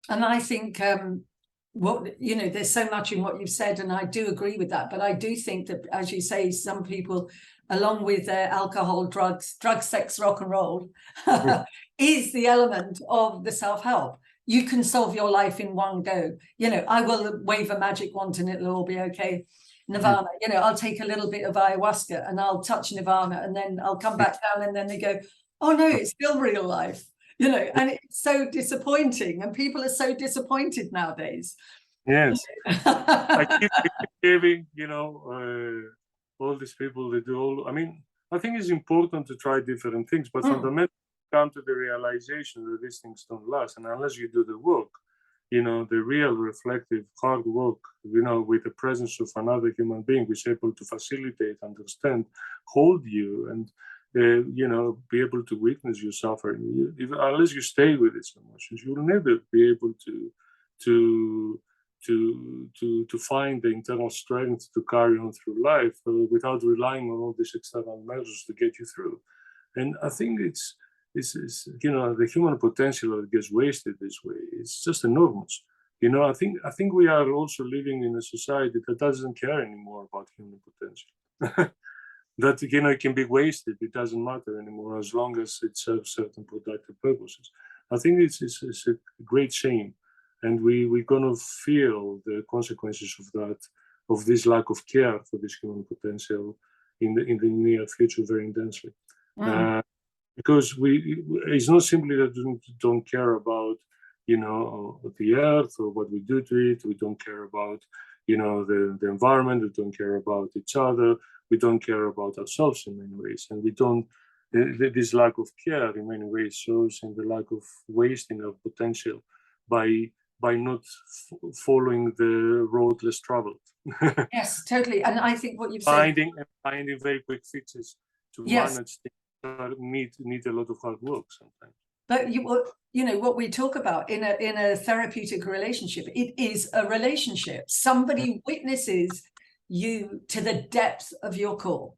And I think there's so much in what you've said, and I do agree with that. But I do think that, as you say, some people, along with their alcohol, drugs, sex, rock and roll, is the element of the self-help. You can solve your life in one go. I will wave a magic wand and it'll all be okay. Nirvana, I'll take a little bit of ayahuasca and I'll touch nirvana, and then I'll come back down, and then they go, oh no, it's still real life. And it's so disappointing, and people are so disappointed nowadays.
Yes. I keep hearing, all these people, they do all, I think it's important to try different things, but fundamentally come to the realization that these things don't last. And unless you do the work, the real reflective hard work, with the presence of another human being who's able to facilitate, understand, hold you, and be able to witness your suffering. Unless you stay with these emotions, you'll never be able to find the internal strength to carry on through life without relying on all these external measures to get you through. And I think it's the human potential that gets wasted this way. It's just enormous. I think we are also living in a society that doesn't care anymore about human potential. That it can be wasted. It doesn't matter anymore as long as it serves certain productive purposes. I think it's a great shame, and we're gonna feel the consequences of that, of this lack of care for this human potential in the near future very intensely. Because it's not simply that we don't care about the earth or what we do to it. We don't care about the environment. We don't care about each other. We don't care about ourselves in many ways, and we don't. This lack of care in many ways shows in the lack of wasting of potential by not following the road less traveled.
Yes, totally. And I think what you've
said, finding very quick fixes to manage things that need a lot of hard work sometimes.
But what we talk about in a therapeutic relationship, it is a relationship. Somebody witnesses you to the depth of your core.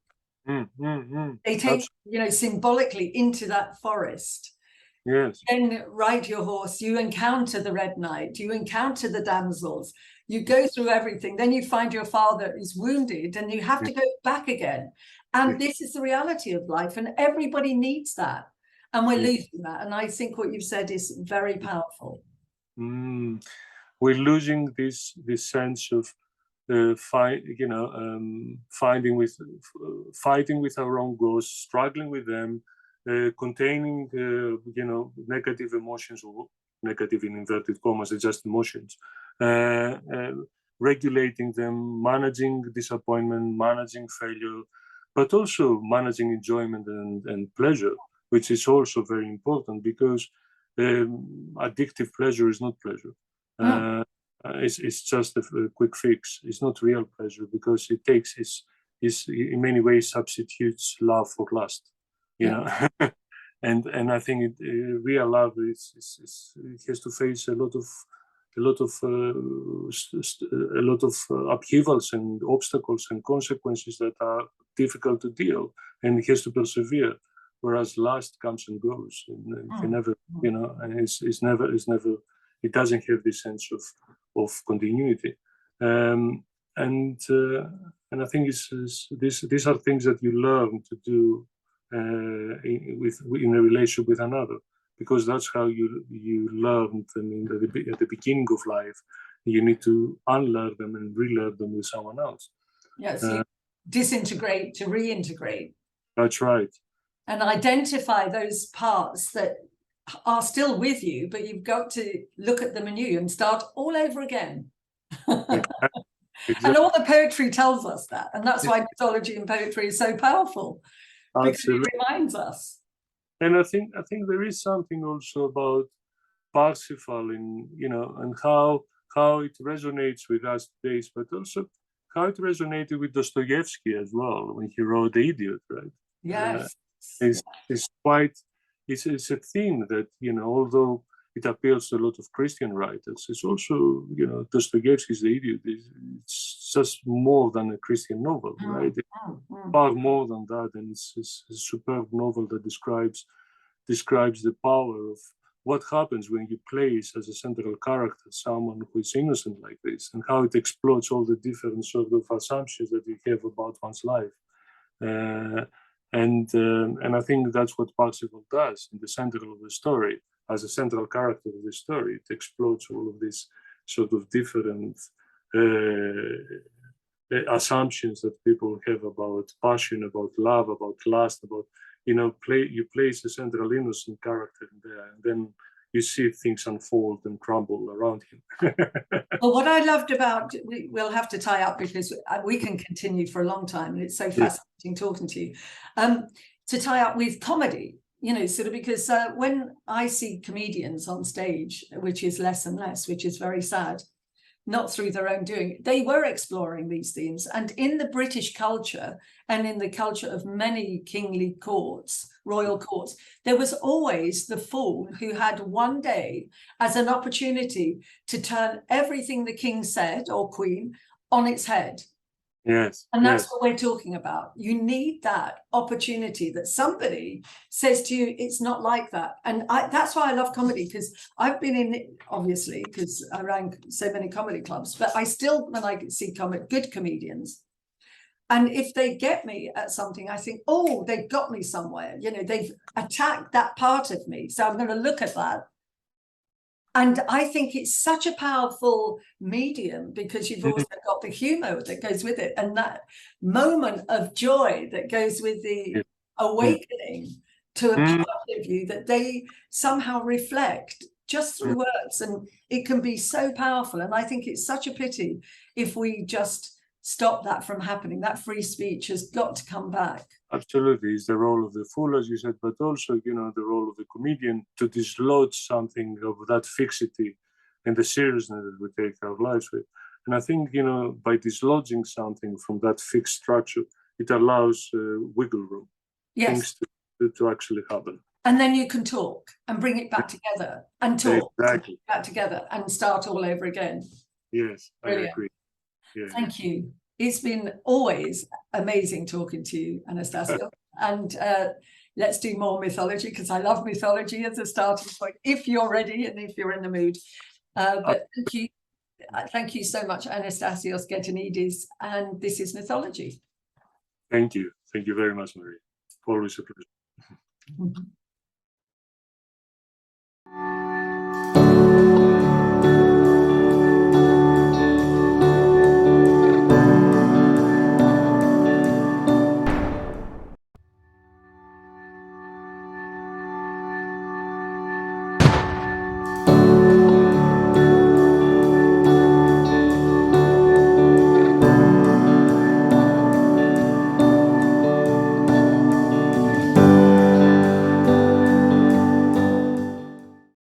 They take symbolically into that forest.
Yes.
Then ride your horse, you encounter the red knight, you encounter the damsels, you go through everything, then you find your father is wounded and you have to go back again. And this is the reality of life, and everybody needs that. And we're losing that. And I think what you've said is very powerful.
We're losing this sense of fighting with our own ghosts, struggling with them, containing negative emotions, or negative in inverted commas, it's just emotions, regulating them, managing disappointment, managing failure, but also managing enjoyment and pleasure, which is also very important, because addictive pleasure is not pleasure. It's just a quick fix. It's not real pleasure, because it takes in many ways substitutes love for lust. And I think real love it has to face a lot of upheavals and obstacles and consequences that are difficult to deal, and it has to persevere. Whereas lust comes and goes, and it can never, and it's never. It doesn't have this sense of continuity, and I think these are things that you learn to do in a relationship with another, because that's how you learn them at the beginning of life. You need to unlearn them and relearn them with someone else.
Yes, you disintegrate to reintegrate.
That's right.
And identify those parts that are still with you, but you've got to look at them anew and start all over again. Exactly. And all the poetry tells us that, and that's why mythology and poetry is so powerful. Because it reminds us.
And I think there is something also about Parsifal and how it resonates with us today, but also how it resonated with Dostoevsky as well when he wrote The Idiot, right?
Yes.
It's a theme that, although it appeals to a lot of Christian writers, it's also, Dostoevsky's The Idiot. It's just more than a Christian novel, right? Far more than that, and it's a superb novel that describes the power of what happens when you place as a central character someone who is innocent like this, and how it explodes all the different sort of assumptions that we have about one's life. And I think that's what Parsifal does in the center of the story. As a central character of the story, it explodes all of these sort of different assumptions that people have about passion, about love, about lust, about you place a central innocent character in there, and then you see things unfold and crumble around him.
Well, what I loved about, we'll have to tie up because we can continue for a long time, and it's so fascinating talking to you. To tie up with comedy, you know, sort of, because when I see comedians on stage, which is less and less, which is very sad, not through their own doing, they were exploring these themes. And in the British culture and in the culture of many kingly courts, royal courts, there was always the fool who had one day as an opportunity to turn everything the king said or queen on its head.
Yes.
And that's
yes.
what we're talking about. You need that opportunity that somebody says to you, it's not like that. And that's why I love comedy, because I've been in, obviously, because I ran so many comedy clubs, but I still, when I see good comedians, and if they get me at something, I think, oh, they've got me somewhere. You know, they've attacked that part of me. So I'm going to look at that. And I think it's such a powerful medium, because you've also got the humor that goes with it, and that moment of joy that goes with the awakening to a part of you that they somehow reflect just through words. And it can be so powerful. And I think it's such a pity if we just stop that from happening. That free speech has got to come back.
Absolutely, it's the role of the fool, as you said, but also, you know, the role of the comedian to dislodge something of that fixity and the seriousness that we take our lives with. And I think, you know, by dislodging something from that fixed structure, it allows wiggle room, things to actually happen.
And then you can talk and bring it back together and talk
exactly.
back together and start all over again.
Yes,
Brilliant.
I agree. Yeah.
Thank you. It's been always amazing talking to you, Anastasia. And let's do more mythology, because I love mythology as a starting point, if you're ready and if you're in the mood. But thank you so much, Anastasios Getonidis, and this is Mythology.
Thank you. Thank you very much, Maria. Always a pleasure.